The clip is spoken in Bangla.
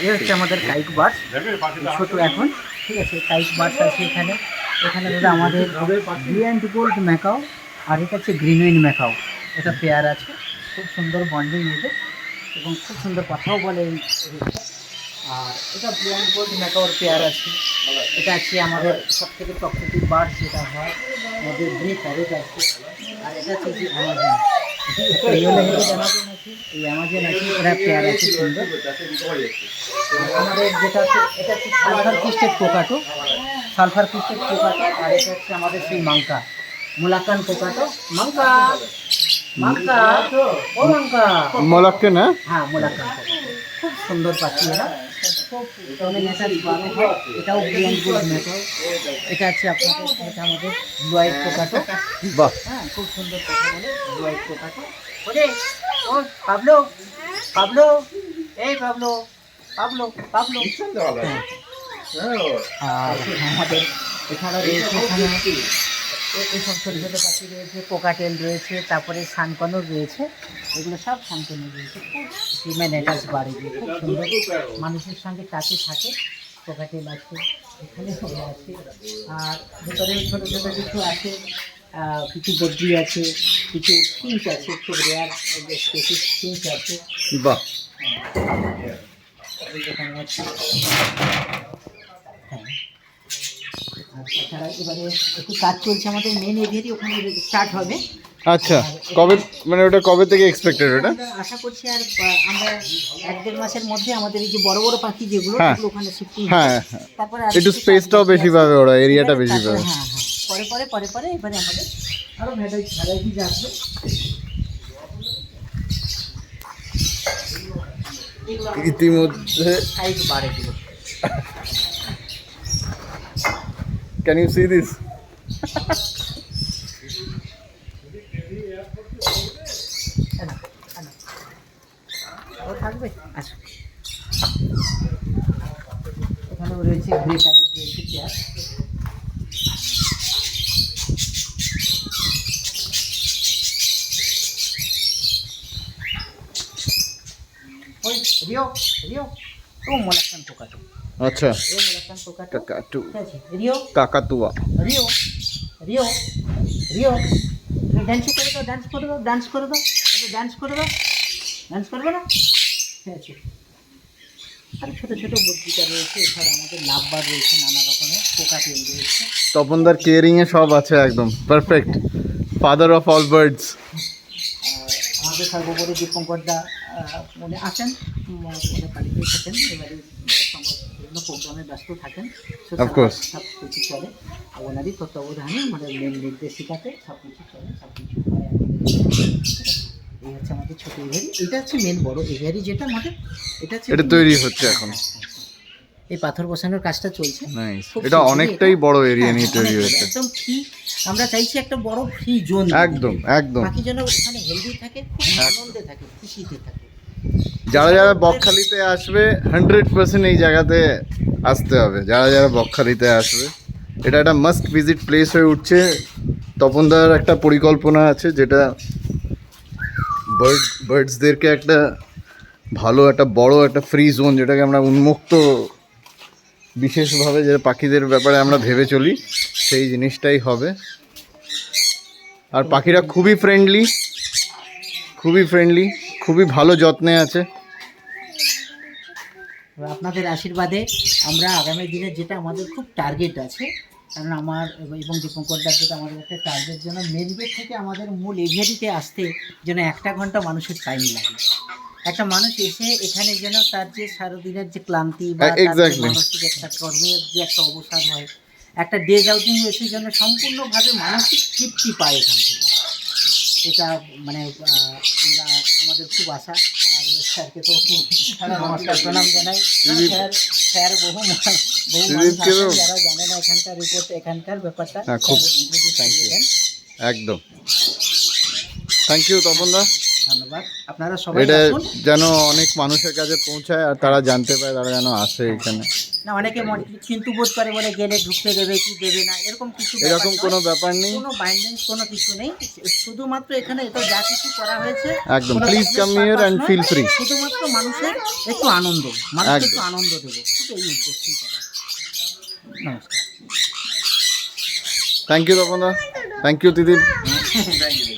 এ হচ্ছে আমাদের কাইক বার্ড, ছোটো এখন, ঠিক আছে। কাইক বার্ড আছে এখানে। এখানে দাদা আমাদের ব্লু অ্যান্ড গোল্ড ম্যাকাও, আর এটা হচ্ছে গ্রিনউইন ম্যাকাও, এটা পেয়ার আছে। খুব সুন্দর বন্ডিং এদের, এবং খুব সুন্দর কথাও বলে এই রেটটা। আর এটা ব্লু অ্যান্ড গোল্ড ম্যাকাওর পেয়ার আছে। এটা আছে আমাদের সবথেকে প্রকৃতিক বার্ড যেটা হয়, আমাদের গ্রে প্যারেট আছে। আর এটা হচ্ছে যে অ্যামাজন, এই হলো অ্যামাজন আছে, এই অ্যামাজন আছে, এরা পেয়ার আছে সুন্দর। আমাদের যেটা আছে এটা হচ্ছে সালফার ক্রিস্টেড কোকাটো, সালফার ক্রিস্টেড কোকাটো। আর এটা হচ্ছে আমাদের সেই মাঙ্কা, মুলাকান কোকাটো। মাঙ্কা মাঙ্কা ও মাঙ্কা মলাক্কে না? হ্যাঁ, মুলাকান কোকাটো। খুব সুন্দর পাখি এরা, খুব অনেক অ্যাটাচ বারো হয়। এটাও ব্রিয়ান গোল্ড ম্যাকাও। এটা আছে আপনাদের, এটা আমাদের ব্লু আইড কোকাটো। বাহ, হ্যাঁ, খুব সুন্দর কথা বলে, ব্লু আইড কোকাটো। ওরে ও পাবলো, পাবলো, এই পাবলো, পাবলো, পাবলো। আর আমাদের এখানে রয়েছে, এখানে এইসব ছোটো ছোটো পাখি রয়েছে, কোকাটেল রয়েছে, তারপরে সানকনর রয়েছে। এগুলো সব সানকনর রয়েছে। খুব হিউম্যান অ্যাটাচ বাড়ি, খুব সুন্দর, মানুষের সঙ্গে কাছে থাকে। কোকাটেল আছে, এখানে সবাই আছে। আর ভেতরে ছোটো ছোটো কিছু আছে, কিছু বদ্রি আছে, কিছু ফিঞ্চ আছে, খুব রেয়ার স্পেসিস ফিঞ্চ আছে। বাহ, এখানে আছে। হ্যাঁ, আর তাছাড়া এবারে একটু কাজ চলছে আমাদের মেন এরিয়ারই, ওখানে স্টার্ট হবে। আচ্ছা, কবে মানে ওটা কবে থেকে এক্সপেক্টেড ওটা? আমরা আশা করছি আর আমরা 1-1.5 মাসের মধ্যে আমাদের এই যে বড় বড় পাখি যেগুলো, হ্যাঁ, সেগুলো ওখানে শিফটিং হ্যাঁ, হবে। হ্যাঁ, তারপরে একটু স্পেসটাও বেশি পাবে ওরা, এরিয়াটা বেশি তারপরে পাবে। হ্যাঁ হ্যাঁ, পরে পরে পরে পরে এবারে আমাদের আরও ভ্যারাইটিজ আসবে। ইতিমধ্যে সাইজ বাড়ে দিল। Can you see this? ও থাকবে, আচ্ছা। এখানেও রয়েছে গ্রে প্যারট রয়েছে পেয়ার। ওই রিও, রিও ও মোলাক্কান কোকাটো। আচ্ছা, ও মোলাক্কান কোকাটো, কাকাটু, ঠিক আছে। রিও, কাকাতুয়া। রিও, রিও, রিও, ডান্স করে দাও, ডান্স করে দাও, ডান্স করে দাও, ডান্স করে দাও, ডান্স করবে না? ঠিক আছে। আর ছোটো ছোটো বদ্রিকা রয়েছে, এছাড়া আমাদের লাভবার রয়েছে, নানা রকমের কোকাটেল রয়েছে। তপনদার কেয়ারিং এ সব আছে একদম perfect, father of all birds. আমাদের সর্বোপরি দীপঙ্করদা মনে আসেন, মনে বাড়িতে থাকেন, এবারে বিভিন্ন প্রোগ্রামে ব্যস্ত থাকেন, Of course. সব কিছু চলে। আর ওনারই তত্ত্বাবধানে আমাদের মেন নির্দেশিকাতে সব কিছু চলে, সব কিছু হয় আমাদের। এই হচ্ছে আমাদের ছোটো এভিয়ারি, এটা হচ্ছে মেন বড় এভিয়ারি যেটা আমাদের, এটা হচ্ছে এটা তৈরি হচ্ছে এখন। এই পাথর বসানোর কাজটা চলছে। নাইস, খুব এটা শিগগিরই অনেকটাই এটা- বড় এরিয়া হ্যাঁ, নিয়ে তৈরি অনেকটাই, হয়েছে। একদম ফ্রি। আমরা চাইছি একটা বড় ফ্রি জোন, একদম একদম। বাকি যেন ওখানে হেলদি থাকে, খুব আনন্দে থাকে, খুশিতে থাকে। যারা যারা বকখালিতে আসবে 100% এই জায়গাতে আসতে হবে। যারা যারা বকখালিতে আসবে, এটা একটা মাস্ট ভিজিট প্লেস হয়ে উঠছে। তপনদার একটা পরিকল্পনা আছে, যেটা বার্ডসদেরকে একটা ভালো একটা বড় একটা ফ্রি জোন, যেটাকে আমরা উন্মুক্ত বিশেষভাবে যে পাখিদের ব্যাপারে আমরা ভেবে চলি, সেই জিনিসটাই হবে। আর পাখিরা খুবই ফ্রেন্ডলি, খুবই ফ্রেন্ডলি, খুবই ভালো যত্নে আছে। আপনাদের আশীর্বাদে আমরা আগামী দিনে, যেটা আমাদের খুব টার্গেট আছে, কারণ আমার এবং দীপঙ্করদার যেটা আমাদের একটা টার্গেট, যেন মেন গেট থেকে আমাদের মূল এভিয়ারিতে আসতে যেন 1 ঘন্টা মানুষের টাইম লাগে। একটা মানুষ এসে এখানে যেন তার যে সারাদিনের যে ক্লান্তি বা তার যে Exactly. মানসিক একটা কর্মের যে একটা অবসাদ হয়, একটা ডেজ আউটিং এসে যেন সম্পূর্ণভাবে মানসিক তৃপ্তি পায় এখান থেকে। এটা মানে আমরা, আমাদের খুব আশা। আর স্যারকে তো নমস্কার প্রণাম জানাই। স্যার বহু মানুষ আছেন যারা জানে না এখানকার রিপোর্ট, এখানকার ব্যাপারটা খুব ইন্ট্রোডিউস করে দেন। একদম থ্যাংক ইউ তপনদা। ধন্যবাদ, আপনারা সবাই এটা আসুন। যেন অনেক মানুষের কাছে পৌঁছায় আর তারা জানতে পায়, তারা যেন আসে এখানে। না অনেকে চিন্তু বোধ করে বলে গেলে ঢুকতে দেবে কি দেবে না, এরকম কিছু ব্যাপার এরকম নয়। কোনো ব্যাপার নেই, কোনো বাইন্ডেন্স কোনো কিছু নেই, শুধুমাত্র এখানে এটা যা কিছু করা হয়েছে একদম কোনো please business come here purpose and নয়, ফিল ফ্রি। শুধুমাত্র মানুষের একটু আনন্দ, মানুষকে একদম। একটু আনন্দ দেবো, শুধু এই উদ্দেশ্যেই করা। নমস্কার। থ্যাংক ইউ তপনদা, থ্যাংক ইউ দিদি। Thank you.